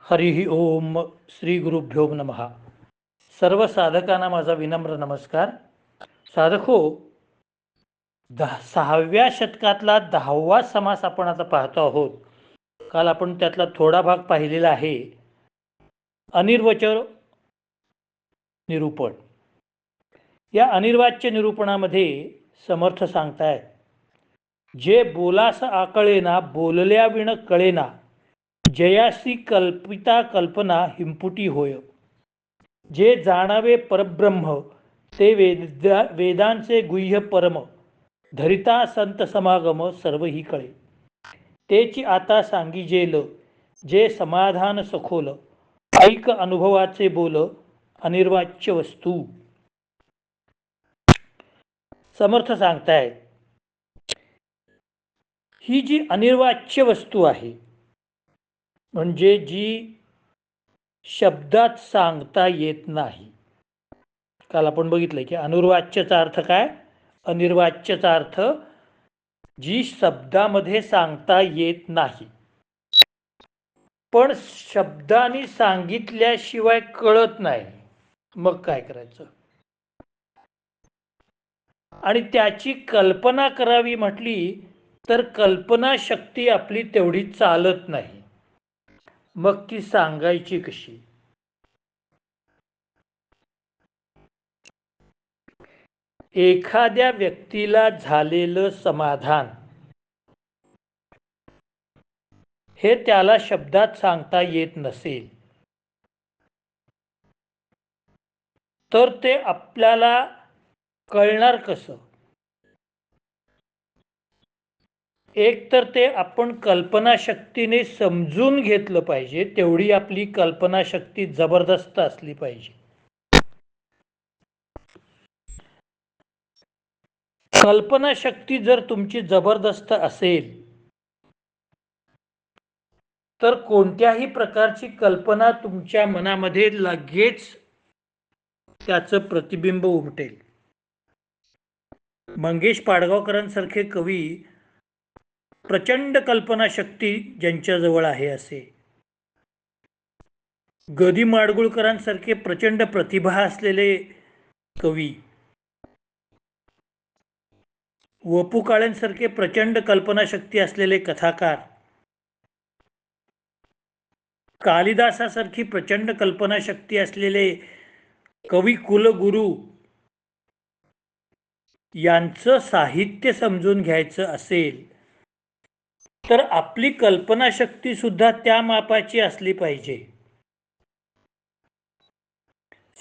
हरिः ओम श्री गुरुभ्यो नमः. सर्व साधकांना माझा विनम्र नमस्कार. साधको, 6व्या शतकातला 10वा समास आपण आता पाहतो आहोत. काल आपण त्यातला थोडा भाग पाहिलेला आहे. अनिर्वचन निरूपण. या अनिर्वाच्य निरूपणामध्ये समर्थ सांगतायत, जे बोलास आकळेना बोलल्या विण कळेना, जयासी कल्पिता कल्पना हिंपुटी होय. जे जाणावे परब्रह्म ते वेदांचे गुह्य परम, धरिता संत समागम सर्व ही कळे. तेची आता सांगिजेल जे समाधान सखोल, ऐक अनुभवाचे बोल अनिर्वाच्य वस्तू. समर्थ सांगतायत, ही जी अनिर्वाच्य वस्तू आहे, म्हणजे जी शब्दात सांगता येत नाही. काल आपण बघितलं की अनुर्वाच्यचा अर्थ काय, अनिर्वाच्यचा अर्थ जी शब्दामध्ये सांगता येत नाही, पण शब्दाने सांगितल्याशिवाय कळत नाही. मग काय करायचं? आणि त्याची कल्पना करावी म्हटली तर कल्पना शक्ती आपली तेवढी चालत नाही. मग ती सांगायची कशी? एखाद्या व्यक्तीला झालेलं समाधान हे त्याला शब्दात सांगता येत नसेल, तर ते आपल्याला कळणार कसं? एक तर ते आपण कल्पनाशक्तीने समजून घेतलं पाहिजे, तेवढी आपली कल्पनाशक्ती जबरदस्त असली पाहिजे. कल्पनाशक्ती जर तुमची जबरदस्त असेल तर कोणत्याही प्रकारची कल्पना तुमच्या मनामध्ये लगेच त्याचं प्रतिबिंब उमटेल. मंगेश पाडगावकरांसारखे कवी प्रचंड कल्पनाशक्ती ज्यांच्याजवळ आहे असे, गदी माडगुळकरांसारखे प्रचंड प्रतिभा असलेले कवी, वपू काळेंसारखे प्रचंड कल्पनाशक्ती असलेले कथाकार, कालिदासासारखी प्रचंड कल्पनाशक्ती असलेले कवी कुलगुरू, यांचं साहित्य समजून घ्यायचं असेल तर आपली कल्पनाशक्ती सुद्धा त्या मापाची असली पाहिजे.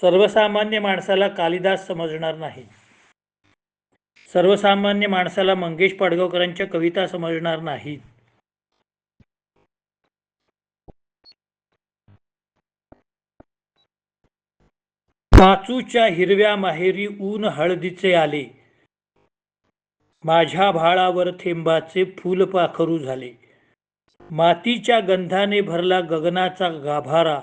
सर्वसामान्य माणसाला कालिदास समजणार नाही, सर्वसामान्य माणसाला मंगेश पाडगावकरांच्या कविता समजणार नाहीत. काचूच्या हिरव्या माहेरी ऊन हळदीचे आले, माझ्या भाळावर थेंबाचे फूल पाखरू झाले. मातीच्या गंधाने भरला गगनाचा गाभारा,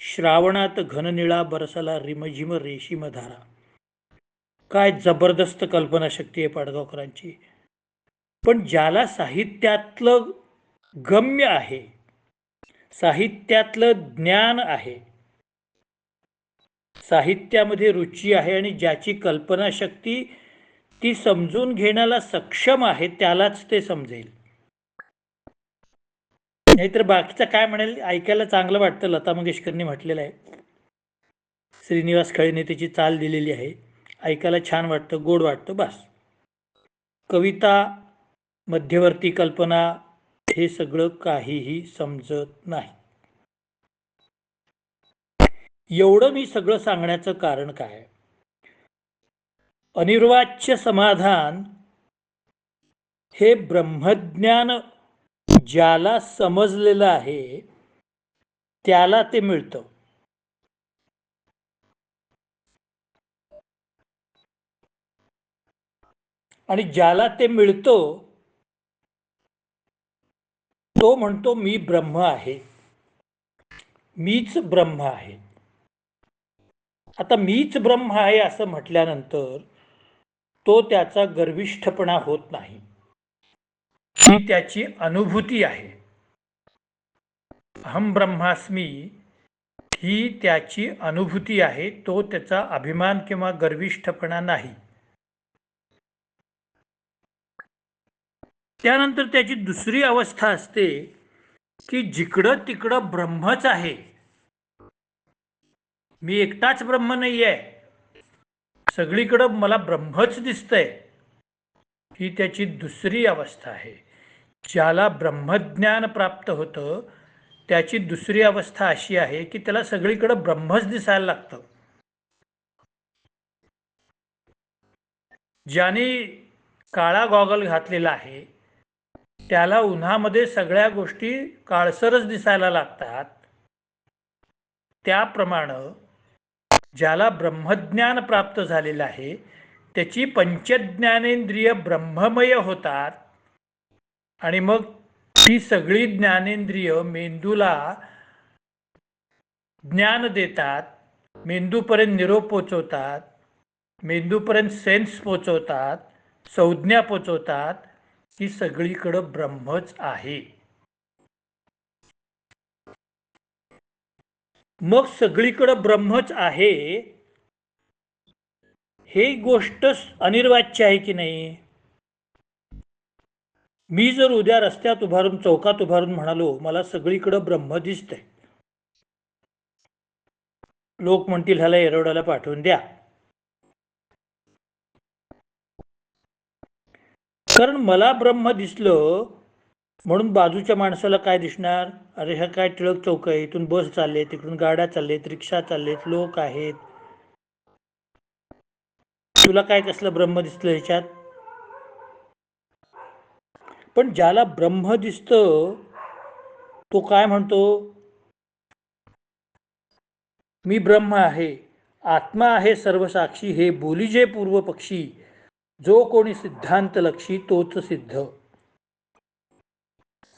श्रावणात घननिळा बरसला रिमझिम रेशीम धारा. काय जबरदस्त कल्पनाशक्ती आहे पाडगावकरांची. पण ज्याला साहित्यातलं गम्य आहे, साहित्यातलं ज्ञान आहे, साहित्यामध्ये रुची आहे आणि ज्याची कल्पनाशक्ती ती समजून घेण्याला सक्षम आहे, त्यालाच ते समजेल. नाहीतर बाकीचं काय म्हणेल ऐकायला चांगलं वाटतं. लता मंगेशकरनी म्हटलेलं आहे, श्रीनिवास खळेने त्याची चाल दिलेली आहे, ऐकायला छान वाटतं, गोड वाटतं, बस. कविता, मध्यवर्ती कल्पना हे सगळं काहीही समजत नाही. एवढं मी सगळं सांगण्याचं कारण काय, अनिर्वाच्य समाधान हे ब्रह्मज्ञान ज्याला समजलेलं आहे त्याला ते मिळतं. आणि ज्याला ते मिळतो तो म्हणतो मी ब्रह्म आहे, मीच ब्रह्म आहे. आता मीच ब्रह्म आहे असं म्हटल्यानंतर तो त्याचा गर्विष्ठपणा होत नाही, ही त्याची अनुभूती आहे. अहम ब्रह्मास्मी ही त्याची अनुभूती आहे, तो त्याचा अभिमान किंवा गर्विष्ठपणा नाही. त्यानंतर त्याची दुसरी अवस्था असते की जिकडं तिकडं ब्रह्मच आहे, मी एकटाच ब्रह्म नाही आहे, सगळीकडं मला ब्रह्मच दिसतंय, ही त्याची दुसरी अवस्था आहे. ज्याला ब्रह्मज्ञान प्राप्त होतं त्याची दुसरी अवस्था अशी आहे की त्याला सगळीकडं ब्रह्मच दिसायला लागतं. ज्याने काळा गॉगल घातलेला आहे त्याला उन्हामध्ये सगळ्या गोष्टी काळसरच दिसायला लागतात. त्याप्रमाणे ज्याला ब्रह्मज्ञान प्राप्त झालेलं आहे त्याची पंचज्ञानेंद्रिय ब्रह्ममय होतात आणि मग ती सगळी ज्ञानेंद्रिय मेंदूला ज्ञान देतात, मेंदूपर्यंत निरोप पोचवतात, मेंदूपर्यंत सेन्स पोचवतात, संज्ञा पोचवतात, की सगळीकडं ब्रह्मच आहे. मग सगळीकडं ब्रह्मच आहे हे गोष्ट अनिर्वाच्य आहे की नाही. मी जर उद्या रस्त्यात उभारून चौकात उभारून म्हणालो मला सगळीकडं ब्रह्म दिसतंय, लोक म्हणतील ह्याला एरोडाला पाठवून द्या. कारण मला ब्रह्म दिसलं म्हणून बाजूच्या माणसाला काय दिसणार, अरे हा काय टिळक चौक आहे, इथून बस चालले, तिकडून गाड्या चाललेत, रिक्षा चाललेत, लोक आहेत, तुला काय कसलं ब्रह्म दिसलं ह्याच्यात. पण ज्याला ब्रह्म दिसतं तो काय म्हणतो, मी ब्रह्म आहे, आत्मा आहे सर्वसाक्षी, हे बोलीजे पूर्व पक्षी, जो कोणी सिद्धांत लक्षी तोच सिद्ध.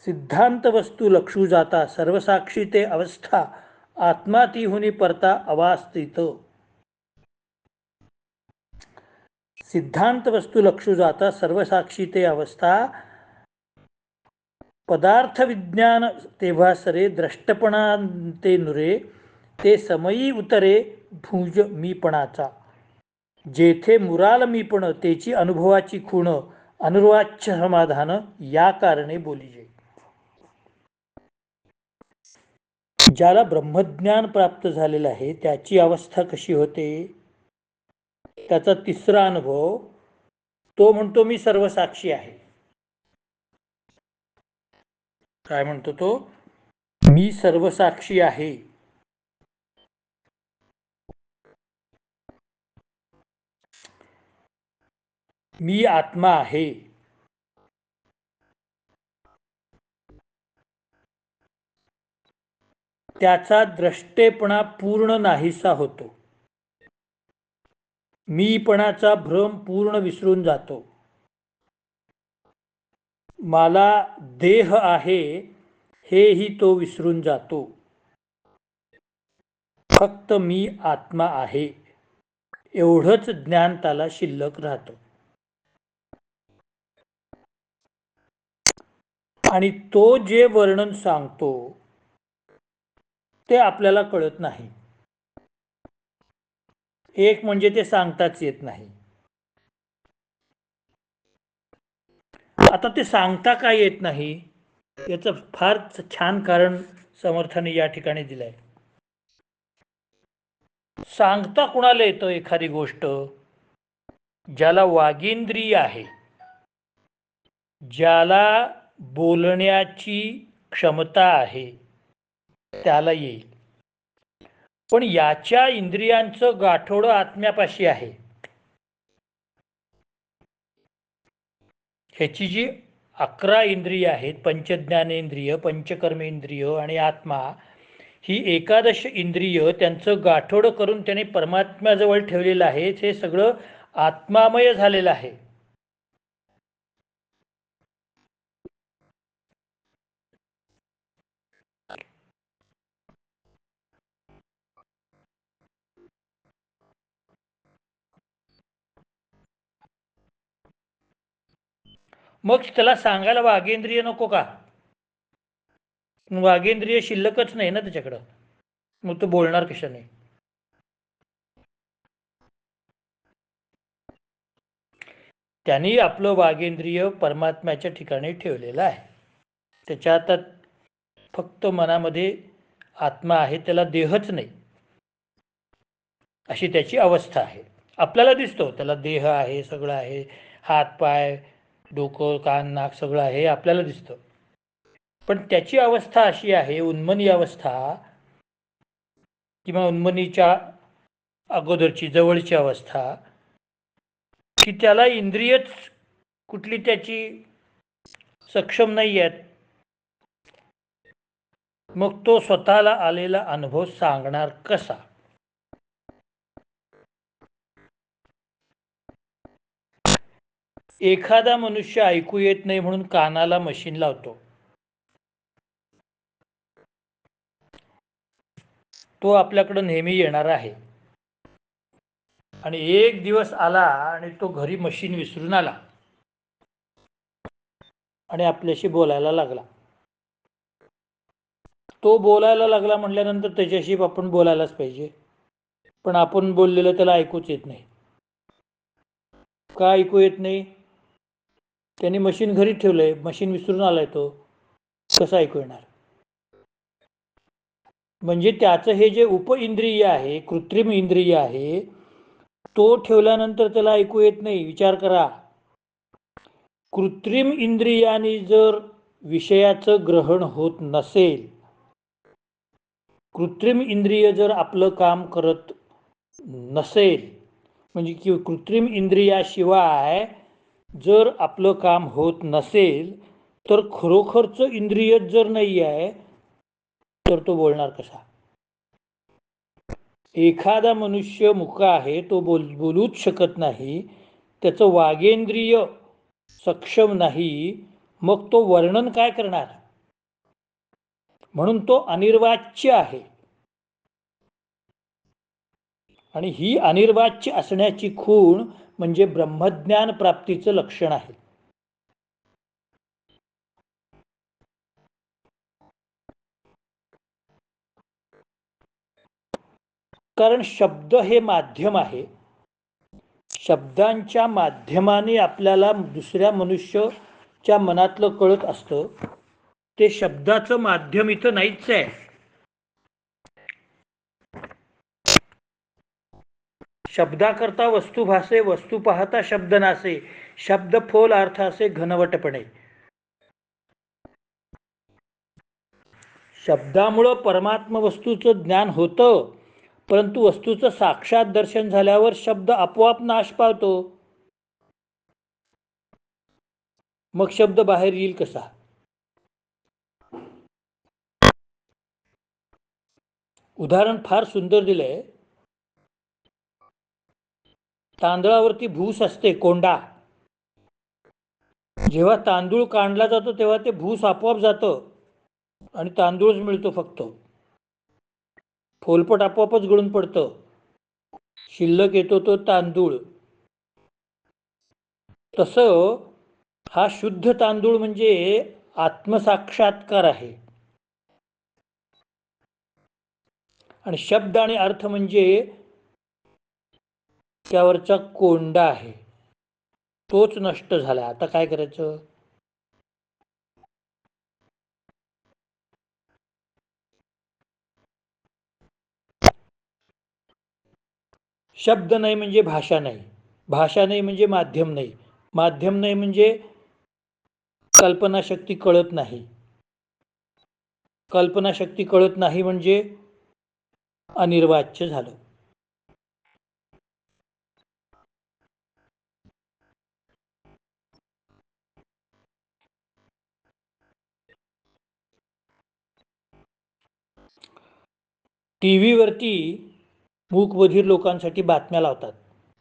सिद्धांत वस्तू लक्षू जाता, सर्वसाक्षी ते अवस्था, आत्मा ती हुनी परता अवास्तित. सिद्धांत वस्तू लक्षू जाता, सर्वसाक्षी ते अवस्था, पदार्थ विज्ञान तेव्हा सरे, द्रष्टपणा ते नुरे, ते समयी उतरे भुज मीपणाचा. जेथे मुराल मीपण तेची अनुभवाची खूण, अनुर्वाच्य समाधान या कारणे बोलीजे. ज्याला ब्रह्मज्ञान प्राप्त झालेलं आहे त्याची अवस्था कशी होते, त्याचा तिसरा अनुभव, तो म्हणतो मी सर्वसाक्षी आहे. काय म्हणतो तो, मी सर्वसाक्षी आहे. मी आत्मा आहे. त्याचा द्रष्टेपणा पूर्ण नाहीसा होतो, मीपणाचा भ्रम पूर्ण विसरून जातो. मला देह आहे हेही तो विसरून जातो. फक्त मी आत्मा आहे एवढंच ज्ञान त्याला शिल्लक राहतं. आणि तो जे वर्णन सांगतो ते आपल्याला कळत नाही. एक म्हणजे ते सांगताच येत नाही. आता ते सांगता का येत नाही याचं फार छान कारण समर्थाने या ठिकाणी दिलंय. सांगता कुणाला येतं एखादी गोष्ट, ज्याला वागींद्रिय आहे, ज्याला बोलण्याची क्षमता आहे त्याला येईल. पण याच्या इंद्रियांचं गाठोडं आत्म्यापाशी आहे. ह्याची जी 11 इंद्रिय आहेत, पंचज्ञानेंद्रिय, पंचकर्मेंद्रिय आणि आत्मा, ही एकादश इंद्रिय त्यांचं गाठोडं करून त्याने परमात्म्याजवळ ठेवलेलं आहे. हे सगळं आत्मामय झालेलं आहे. मग त्याला सांगायला वागेंद्रिय नको का, वागेंद्रिय शिल्लकच नाही ना त्याच्याकडं, मग तो बोलणार कशाने? त्यांनी आपलं वागेंद्रिय परमात्म्याच्या ठिकाणी ठेवलेलं आहे. त्याच्या आता फक्त मनामध्ये आत्मा आहे, त्याला देहच नाही अशी त्याची अवस्था आहे. आपल्याला दिसतो त्याला देह आहे, सगळं आहे, हात पाय डोकं कान नाक सगळं आहे आपल्याला दिसतं. पण त्याची अवस्था अशी आहे, उन्मनी अवस्था किंवा उन्मनीच्या अगोदरची जवळची अवस्था, की त्याला इंद्रियच कुठली त्याची सक्षम नाही आहेत. मग तो स्वतःला आलेला अनुभव सांगणार कसा? एखादा मनुष्य ऐकू येत नाही म्हणून कानाला मशीन लावतो, तो आपल्याकडे नेहमी येणार आहे. आणि एक दिवस आला आणि तो घरी मशीन विसरून आला आणि आपल्याशी बोलायला लागला. तो बोलायला लागला म्हटल्यानंतर त्याच्याशी आपण बोलायलाच पाहिजे, पण आपण बोललेलं त्याला ऐकूच येत नाही. का ऐकू येत नाही? त्यांनी मशीन घरी ठेवलंय, मशीन विसरून आलाय, तो कसं ऐकू येणार? म्हणजे त्याचं हे जे उपइंद्रिय आहे, कृत्रिम इंद्रिय आहे, तो ठेवल्यानंतर त्याला ऐकू येत नाही. विचार करा, कृत्रिम इंद्रियाने जर विषयाचं ग्रहण होत नसेल, कृत्रिम इंद्रिय जर आपलं काम करत नसेल, म्हणजे की कृत्रिम इंद्रियाशिवाय जर आपलं काम होत नसेल, तर खरोखरचं इंद्रियच जर नाही आहे तर तो बोलणार कसा? एखादा मनुष्य मुका आहे, तो बोलूच शकत नाही, त्याचं वागेंद्रिय सक्षम नाही, मग तो वर्णन काय करणार? म्हणून तो अनिर्वाच्य आहे. आणि ही अनिर्वाच्य असण्याची खूण म्हणजे ब्रह्मज्ञान प्राप्तीचं लक्षण आहे. कारण शब्द हे माध्यम आहे. शब्दांच्या माध्यमाने आपल्याला दुसऱ्या मनुष्याच्या मनातलं कळत असतं. ते शब्दाचं माध्यम इथं नाहीच आहे. शब्दाकरता वस्तू भासे, वस्तू पाहता शब्द नासे, शब्द फोल अर्थासे घनवटपणे. शब्दामुळं परमात्म वस्तूचं ज्ञान होतं, परंतु वस्तूचं साक्षात दर्शन झाल्यावर शब्द आपोआप नाश पावतो. मग शब्द बाहेर येईल कसा? उदाहरण फार सुंदर दिलंय. तांदळावरती भूस असते, कोंडा. जेव्हा तांदूळ काढला जातो तेव्हा ते भूस आपोआप जातं आणि तांदूळच मिळतो फक्त. फोलपट आपोआपच गळून पडतं, शिल्लक येतो तो तांदूळ. तसं हा शुद्ध तांदूळ म्हणजे आत्मसाक्षात्कार आहे. आणि शब्द आणि अर्थ म्हणजे त्यावरचा कोंडा आहे, तोच नष्ट झाला. आता काय करायचं? शब्द नाही म्हणजे भाषा नाही, भाषा नाही म्हणजे माध्यम नाही, माध्यम नाही म्हणजे कल्पनाशक्ती कळत नाही, कल्पनाशक्ती कळत नाही म्हणजे अनिर्वाच्य झालं. टीव्हीवरती मूकबधीर लोकांसाठी बातम्या लावतात,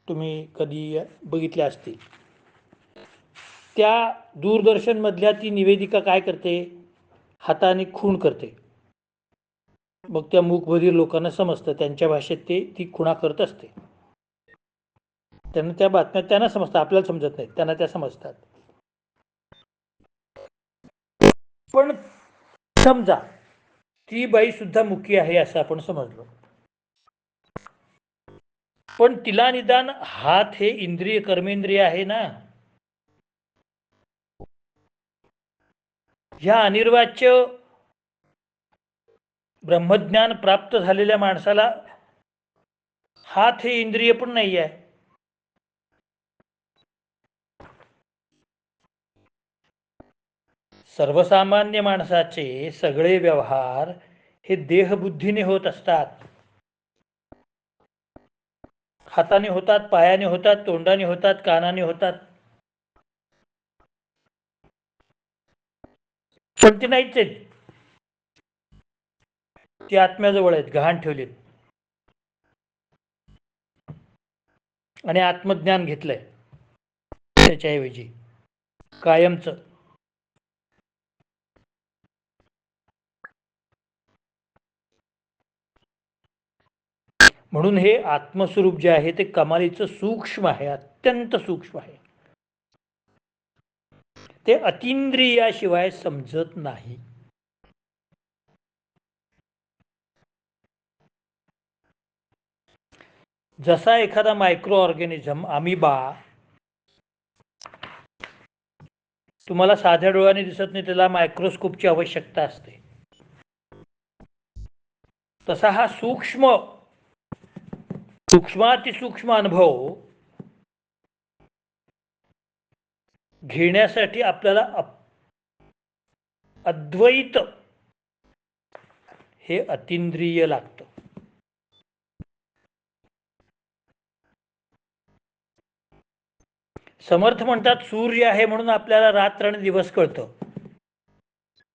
तुम्ही कधी बघितल्या असतील. त्या दूरदर्शन मधल्या ती निवेदिका काय करते? हाताने खूण करते. मग त्या मूकबधीर लोकांना समजतं, त्यांच्या भाषेत ती खुणा करत असते. त्यांना त्या बातम्या त्यांना समजतात, आपल्याला समजत नाही, त्यांना त्या समजतात. पण समजा ती बाई सुद्धा मुकी आहे असं आपण समजलो. पण तिला निदान हात हे इंद्रिय कर्मेंद्रिय आहे ना. ह्या अनिर्वाच्य ब्रह्मज्ञान प्राप्त झालेल्या माणसाला हात हे इंद्रिय पण नाही आहे. सर्वसामान्य माणसाचे सगळे व्यवहार हे देहबुद्धीने होत असतात. हाताने होतात, पायाने होतात, तोंडाने होतात, कानाने होतात. पण ते नाहीच आहेत. ते आत्म्याजवळ आहेत, गहाण ठेवलेत आणि आत्मज्ञान घेतलंय त्याच्याऐवजी कायमचं. म्हणून हे आत्मस्वरूप जे आहे ते कमालीचं सूक्ष्म आहे, अत्यंत सूक्ष्म आहे. ते अतिंद्रियाशिवाय समजत नाही. जसा एखादा मायक्रो ऑर्गॅनिझम अमिबा तुम्हाला साध्या डोळ्याने दिसत नाही, त्याला मायक्रोस्कोपची आवश्यकता असते. तसा हा सूक्ष्मातिसूक्ष्म अनुभव घेण्यासाठी आपल्याला अद्वैत हे अतिंद्रिय लागतं. समर्थ म्हणतात सूर्य आहे म्हणून आपल्याला रात्र आणि दिवस कळतं.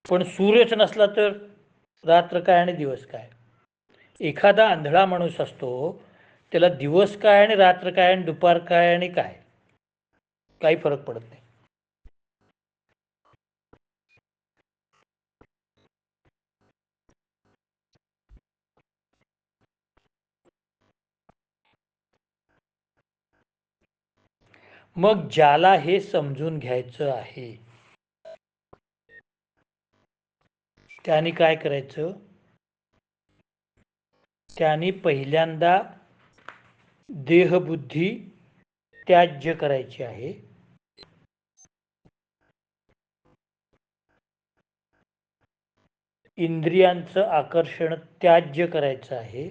पण सूर्यच नसला तर रात्र काय आणि दिवस काय. एखादा आंधळा माणूस असतो, त्याला दिवस काय आणि रात्र काय आणि दुपार काय आणि काय काही फरक पडत नाही. मग ज्याला हे समजून घ्यायचं आहे त्याने काय करायचं, त्याने पहिल्यांदा देहबुद्धी त्याज्य करायची आहे. इंद्रियांचं आकर्षण त्याज्य करायचं आहे.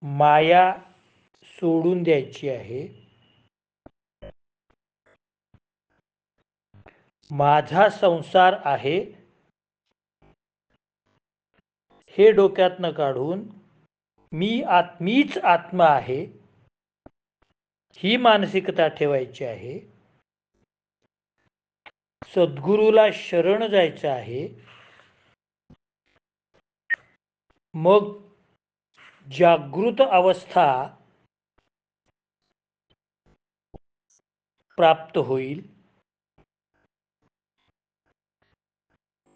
माया सोडून द्यायची आहे. माझा संसार आहे हे डोक्यातनं काढून मीच आत्मा आहे ही मानसिकता ठेवायची आहे. सद्गुरूला शरण जायचं आहे. मग जागृत अवस्था प्राप्त होईल.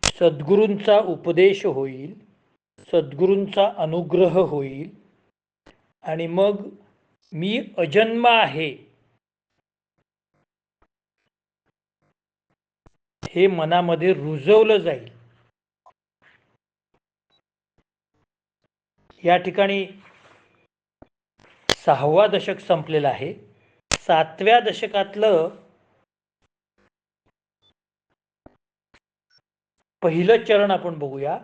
सद्गुरूंचा उपदेश होईल, सद्गुरूंचा अनुग्रह होईल आणि मग मी अजन्म आहे हे मनामध्ये रुजवलं जाईल. या ठिकाणी 6वा दशक संपलेला आहे. 7व्या दशकातलं पहिलं चरण आपण बघूया.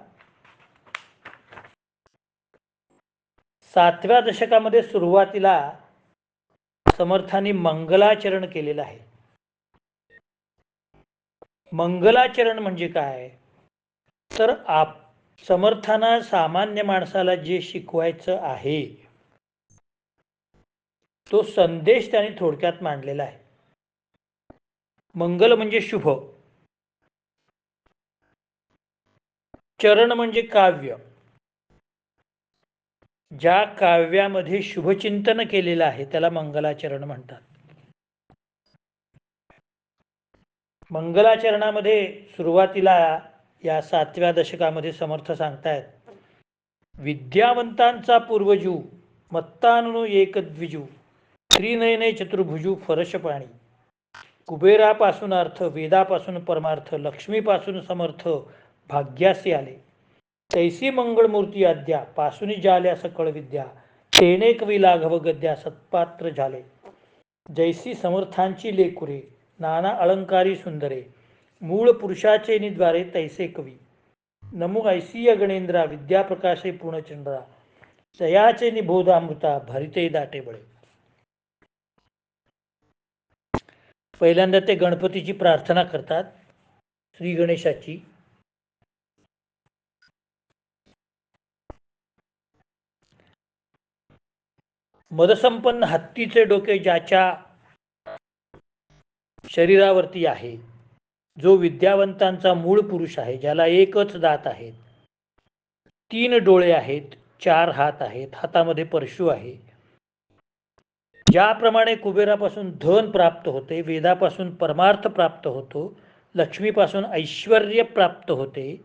7व्या दशकामध्ये सुरुवातीला समर्थांनी मंगलाचरण केलेलं आहे. मंगलाचरण म्हणजे काय, तर समर्थांना सामान्य माणसाला जे शिकवायचं आहे तो संदेश त्यांनी थोडक्यात मांडलेला आहे. मंगल म्हणजे शुभ, चरण म्हणजे काव्य. ज्या काव्यामध्ये शुभचिंतन केलेलं आहे त्याला मंगलाचरण म्हणतात. मंगलाचरणामध्ये सुरुवातीला या 7व्या दशकामध्ये समर्थ सांगतायत, विद्यावंतांचा पूर्वजू मत्तानु एकद्विजू त्रिनयने चतुर्भुजू फरशपाणी, कुबेरापासून अर्थ, वेदापासून परमार्थ, लक्ष्मीपासून समर्थ, भाग्यासी आले. तैसी मंगळमूर्ती अद्या पासुनी जाल्या सकळ विद्या, तेने कवी लाघव गद्या सत्पात्र झाले. जैसी समर्थांची लेकुरे नाना अलंकारी सुंदरे, मूळ पुरुषाचे निद्वारे तैसे कवी. नमो ऐसीय गणेंद्रा विद्याप्रकाशे पूर्णचंद्रा, तयाचे निबोधामृता भरिते दाटे बळे. पहिल्यांदा ते गणपतीची प्रार्थना करतात, श्री गणेशाची. मदसंपन्न हत्तीचे डोके ज्याच्या शरीरावरती आहे, जो विद्यावंतांचा मूळ पुरुष आहे, ज्याला एकच दात आहे, 3 डोळे आहेत, 4 हात आहेत, हातामध्ये परशु आहे. ज्याप्रमाणे कुबेरापासून धन प्राप्त होते, वेदापासून परमार्थ प्राप्त होतो, लक्ष्मीपासून ऐश्वर्य प्राप्त होते,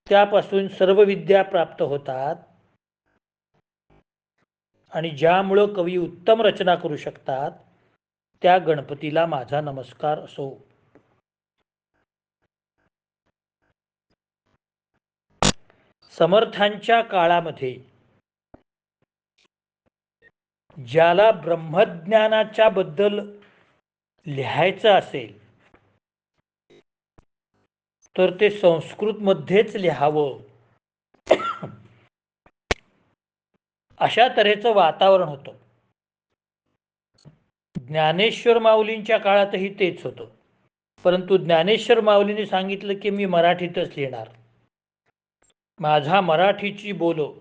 त्यापासून सर्व विद्या प्राप्त होतात, आणि ज्यामुळं कवी उत्तम रचना करू शकतात, त्या गणपतीला माझा नमस्कार असो. समर्थांच्या काळामध्ये ज्याला ब्रह्मज्ञानाच्या बद्दल लिहायचं असेल तर ते संस्कृतमध्येच लिहावं, अशा तऱ्हेचं वातावरण होतं. ज्ञानेश्वर माऊलींच्या काळातही तेच होतं, परंतु ज्ञानेश्वर माऊलींनी सांगितलं की मी मराठीतच लिहिणार, माझा मराठीची बोलो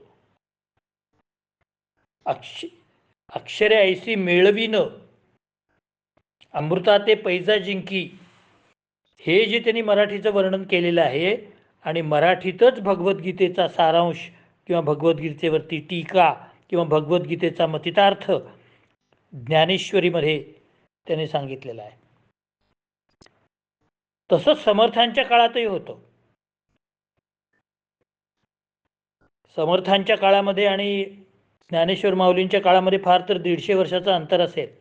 अक्षरे ऐसी मेळवीन अमृता ते पैजा जिंकी, हे जे त्यांनी मराठीचं वर्णन केलेलं आहे, आणि मराठीतच भगवद्गीतेचा सारांश किंवा भगवद्गीतेवरती टीका किंवा भगवद्गीतेचा मतितार्थ ज्ञानेश्वरीमध्ये त्याने सांगितलेला आहे. तसंच समर्थांच्या काळातही होतं. समर्थांच्या काळामध्ये आणि ज्ञानेश्वर माऊलींच्या काळामध्ये फार तर 150 वर्षाचं अंतर असेल,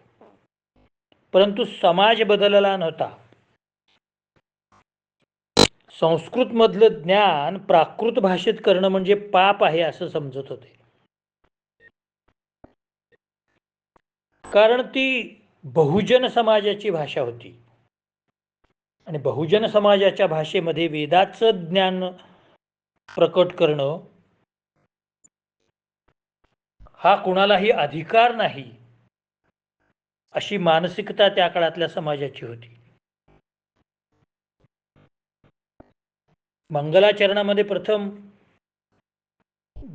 परंतु समाज बदलला नव्हता. संस्कृतमधलं ज्ञान प्राकृत भाषेत करणं म्हणजे पाप आहे असं समजत होते, कारण ती बहुजन समाजाची भाषा होती, आणि बहुजन समाजाच्या भाषेमध्ये वेदाचं ज्ञान प्रकट करणं हा कुणालाही अधिकार नाही, अशी मानसिकता त्या काळातल्या समाजाची होती. मंगलाचरणामध्ये प्रथम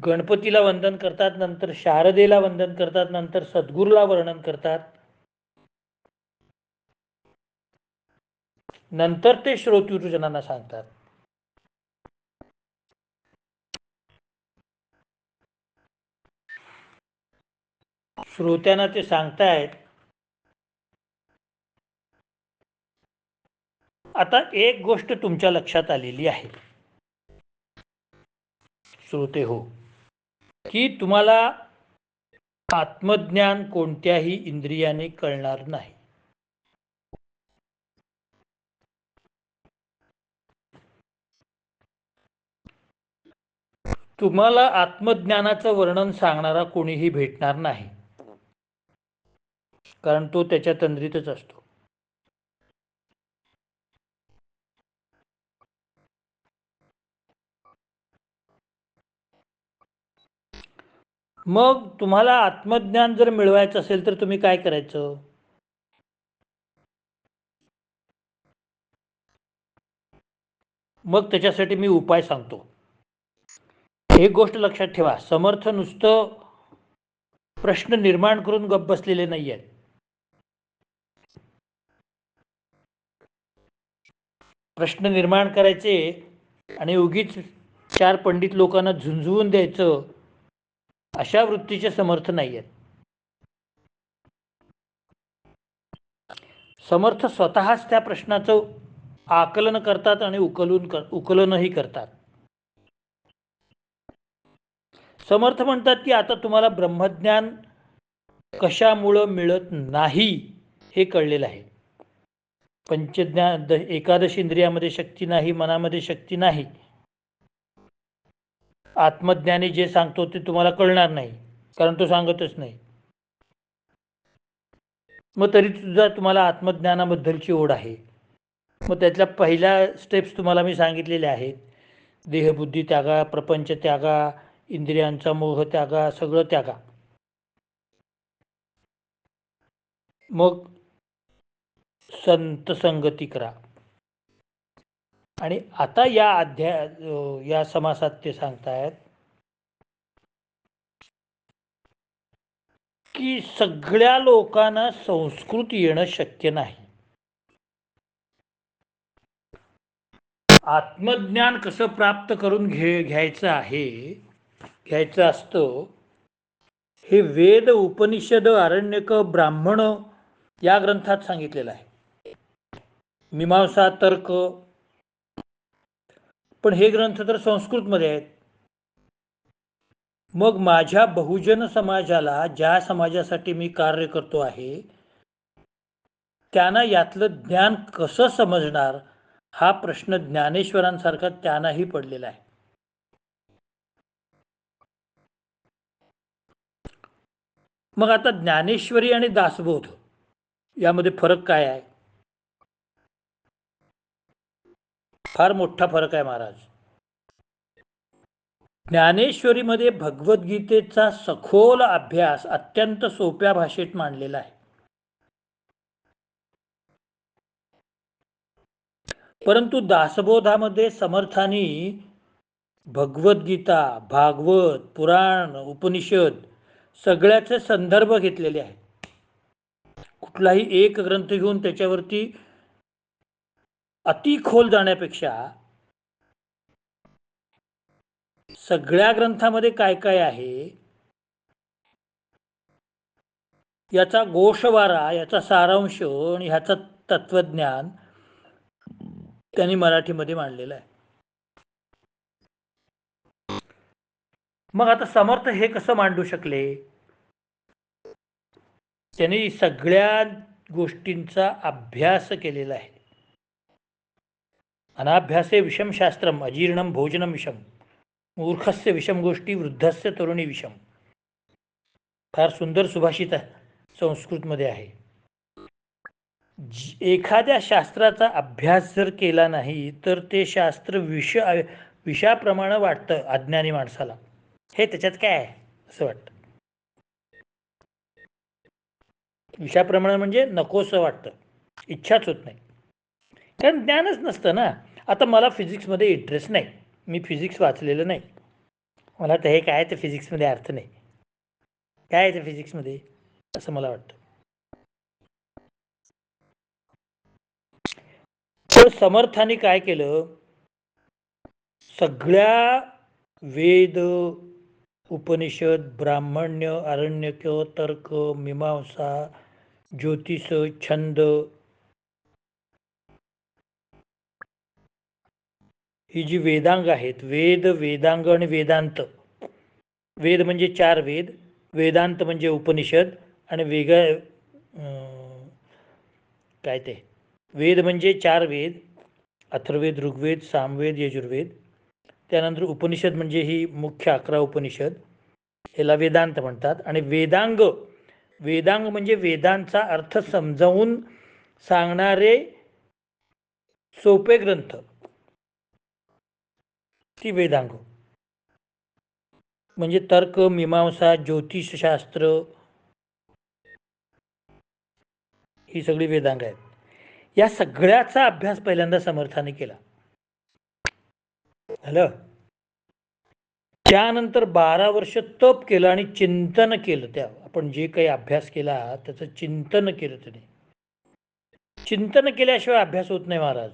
गणपतीला वंदन करतात, नंतर शारदेला वंदन करतात, नंतर सद्गुरूला वर्णन करतात, नंतर ते श्रोतृजनांना सांगतात. श्रोत्यांना ते सांगतायत. आता एक गोष्ट तुमच्या लक्षात आलेली आहे श्रोते हो, की तुम्हाला आत्मज्ञान कोणत्याही इंद्रियाने कळणार नाही. तुम्हाला आत्मज्ञानाचं वर्णन सांगणारा कोणीही भेटणार नाही, कारण तो त्याच्या तंद्रीतच असतो. मग तुम्हाला आत्मज्ञान जर मिळवायचं असेल तर तुम्ही काय करायचं? मग त्याच्यासाठी मी उपाय सांगतो. एक गोष्ट लक्षात ठेवा, समर्थ नुसतं प्रश्न निर्माण करून गप्प बसलेले नाही आहेत. प्रश्न निर्माण करायचे आणि उगीच 4 पंडित लोकांना झुंजवून द्यायचं, अशा वृत्तीचे समर्थ नाही आहेत. समर्थ स्वतःच त्या प्रश्नाचं आकलन करतात आणि उकलनही करतात. समर्थ म्हणतात की आता तुम्हाला ब्रह्मज्ञान कशामुळं मिळत नाही हे कळलेलं आहे. एकादश इंद्रियामध्ये शक्ती नाही, मनामध्ये शक्ती नाही. आत्मज्ञानी जे सांगतो ते तुम्हाला कळणार नाही, कारण तो सांगतच नाही. मग तरी सुद्धा तुम्हाला आत्मज्ञानाबद्दलची ओढ आहे. मग त्यातल्या पहिल्या स्टेप्स तुम्हाला मी सांगितलेल्या आहेत. देहबुद्धी त्यागा, प्रपंच त्यागा, इंद्रियांचा मोह त्यागा, सगळं त्यागा. मग संत संगती करा. आणि आता या समासात ते सांगतायत की सगळ्या लोकांना संस्कृत येणं शक्य नाही. आत्मज्ञान कसं प्राप्त करून घ्यायचं असतं, हे वेद, उपनिषद, आरण्यक, ब्राह्मण या ग्रंथात सांगितलेलं आहे. मीमांसा, तर्क. पण हे ग्रंथ तर संस्कृतमध्ये आहेत. मग माझ्या बहुजन समाजाला, ज्या समाजासाठी मी कार्य करतो आहे, त्यांना यातलं ज्ञान कसं समजणार, हा प्रश्न ज्ञानेश्वरांसारखा त्यांनाही पडलेला आहे. मग आता ज्ञानेश्वरी आणि दासबोध यामध्ये फरक काय आहे? फार मोठा फरक आहे महाराज. ज्ञानेश्वरीमध्ये भगवद्गीतेचा सखोल अभ्यास अत्यंत सोप्या भाषेत मांडलेला आहे. परंतु दासबोधामध्ये समर्थांनी भगवद्गीता, भागवत, पुराण, उपनिषद सगळ्याचे संदर्भ घेतलेले आहेत. कुठलाही एक ग्रंथ घेऊन त्याच्यावरती अति खोल जाण्यापेक्षा सगळ्या ग्रंथामध्ये काय काय आहे याचा गोषवारा, याचा सारांश आणि ह्याचं तत्वज्ञान त्यांनी मराठीमध्ये मांडलेलं आहे. मग आता समर्थ हे कसं मांडू शकले? त्यांनी सगळ्या गोष्टींचा अभ्यास केलेला आहे. अनाभ्यासे विषम शास्त्रम, अजीर्णम भोजनम विषम, मूर्खस्य विषम गोष्टी, वृद्धस्य तरुणी विषम. फार सुंदर सुभाषित संस्कृतमध्ये आहे. एखाद्या शास्त्राचा अभ्यास जर केला नाही तर ते शास्त्र विषाप्रमाणे वाटतं अज्ञानी माणसाला. हे त्याच्यात काय आहे असं वाटतं. विषाप्रमाणे म्हणजे नकोसं वाटतं, इच्छाच होत नाही, कारण ज्ञानच नसतं ना. आता मला फिजिक्समध्ये इंटरेस्ट नाही, मी फिजिक्स वाचलेलं नाही, मला तर हे काय ते फिजिक्समध्ये अर्थ नाही, काय आहे ते फिजिक्समध्ये असं मला वाटतं. तर समर्थांनी काय केलं, सगळ्या वेद, उपनिषद, ब्राह्मण्य, आरण्यक, तर्क, मीमांसा, ज्योतिष, छंद, ही जी वेदांग आहेत, वेद, वेदांग आणि वेदांत. वेद म्हणजे 4 वेद, वेदांत म्हणजे उपनिषद, आणि काय ते वेद म्हणजे 4 वेद, अथर्ववेद, ऋग्वेद, सामवेद, यजुर्वेद. त्यानंतर उपनिषद म्हणजे ही मुख्य 11 उपनिषद, याला वेदांत म्हणतात. आणि वेदांग म्हणजे वेदांचा अर्थ समजावून सांगणारे सोपे ग्रंथ, ती वेदांग. म्हणजे तर्क, मीमांसा, ज्योतिषशास्त्र, ही सगळी वेदांग आहेत. या सगळ्याचा अभ्यास पहिल्यांदा समर्थाने केला. झालं. त्यानंतर 12 वर्ष तप केलं आणि चिंतन केलं. त्या आपण जे काही अभ्यास केला त्याचं चिंतन केलं. त्याने चिंतन केल्याशिवाय अभ्यास होत नाही महाराज.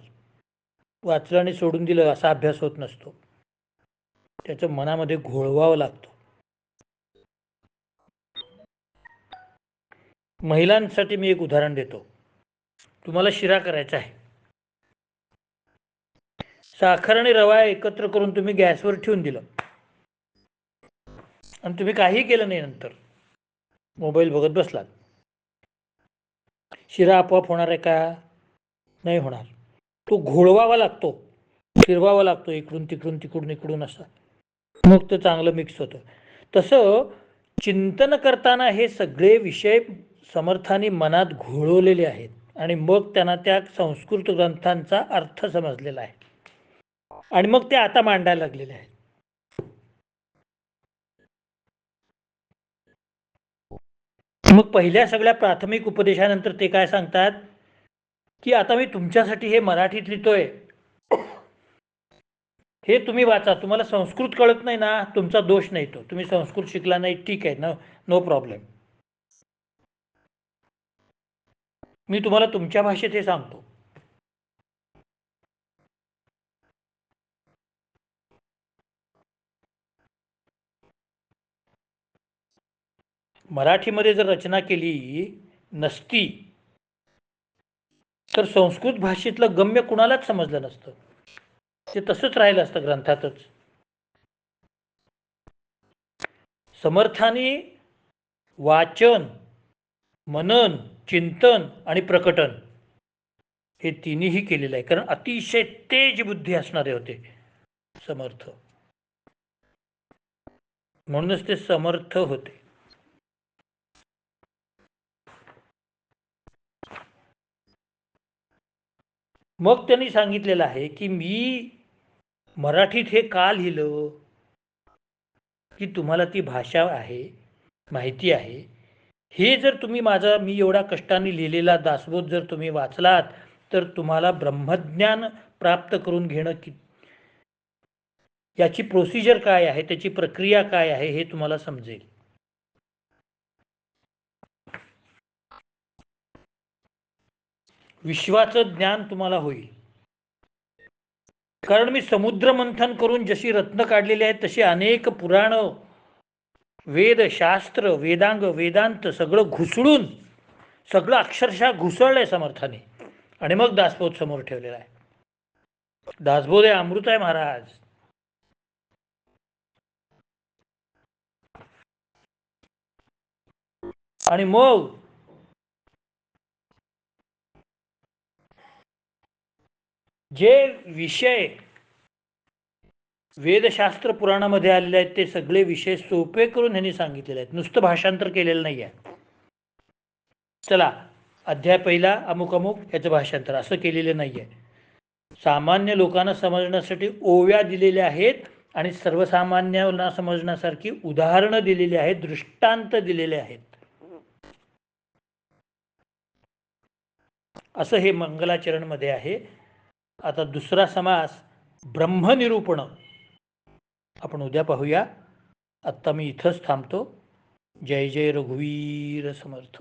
वाचलं आणि सोडून दिलं असा अभ्यास होत नसतो, त्याचं मनामध्ये घोळवावं लागतं. महिलांसाठी मी एक उदाहरण देतो. तुम्हाला शिरा करायचा आहे, साखर आणि रवा एकत्र करून तुम्ही गॅसवर ठेवून दिलं आणि तुम्ही काही केलं नाही, नंतर मोबाईल बघत बसलात, शिरा आपोआप होणार आहे का? नाही होणार. तो घोळवावा लागतो, फिरवावा लागतो, इकडून तिकडून तिकडून इकडून असा, मग ते चांगलं मिक्स होतं. तसं चिंतन करताना हे सगळे विषय समर्थांनी मनात घोळवलेले आहेत आणि मग त्यांना त्या संस्कृत ग्रंथांचा अर्थ समजलेला आहे आणि मग ते आता मांडायला लागलेले आहेत. मग पहिल्या सगळ्या प्राथमिक उपदेशानंतर ते काय सांगतात की आता मी तुमच्यासाठी हे मराठीत लिहितोय, हे तुम्ही वाचा. तुम्हाला संस्कृत कळत नाही ना, तुमचा दोष नाही, तो तुम्ही संस्कृत शिकला नाही, ठीक आहे ना, नो प्रॉब्लेम. मी तुम्हाला तुमच्या भाषेत हे सांगतो. मराठीमध्ये जर रचना केली नसती तर संस्कृत भाषेतलं गम्य कुणालाच समजलं नसतं, ते तसंच राहिलं असतं ग्रंथातच. समर्थाने वाचन, मनन, चिंतन आणि प्रकटन हे तिन्ही केलेलं आहे, कारण अतिशय तेज बुद्धी असणारे होते समर्थ, म्हणूनच ते समर्थ होते. मग त्यांनी सांगितलेलं आहे की मी मराठीत हे का लिहिलं, की तुम्हाला ती भाषा आहे, माहिती आहे. हे जर तुम्ही मी एवढ्या कष्टाने लिहिलेला दासबोध जर तुम्ही वाचलात तर तुम्हाला ब्रह्मज्ञान प्राप्त करून घेणं की याची प्रोसिजर काय आहे, त्याची प्रक्रिया काय आहे हे तुम्हाला समजेल. विश्वाचं ज्ञान तुम्हाला होईल. कारण मी समुद्र मंथन करून जशी रत्न काढलेली आहेत तशी अनेक पुराण, वेद, शास्त्र, वेदांग, वेदांत सगळं घुसळून, सगळं अक्षरशः घुसळलंय समर्थाने आणि मग दासबोध समोर ठेवलेला आहे. दासबोध हे अमृत आहे महाराज. आणि मग जे विषय वेदशास्त्र पुराणामध्ये आलेले आहेत ते सगळे विषय सोपे करून ह्यांनी सांगितलेले आहेत, नुसतं भाषांतर केलेलं नाही आहे. चला अध्याय पहिला अमुक अमुक याचं भाषांतर असं केलेलं नाही आहे. सामान्य लोकांना समजण्यासाठी ओव्या दिलेल्या आहेत आणि सर्वसामान्यांना समजण्यासारखी उदाहरणं दिलेली आहेत, दृष्टांत दिलेले आहेत. असं हे मंगलाचरणमध्ये आहे. आता दुसरा समास ब्रह्मनिरूपण आपण उद्या पाहूया. आत्ता मी इथंच थांबतो. जय जय रघुवीर समर्थ.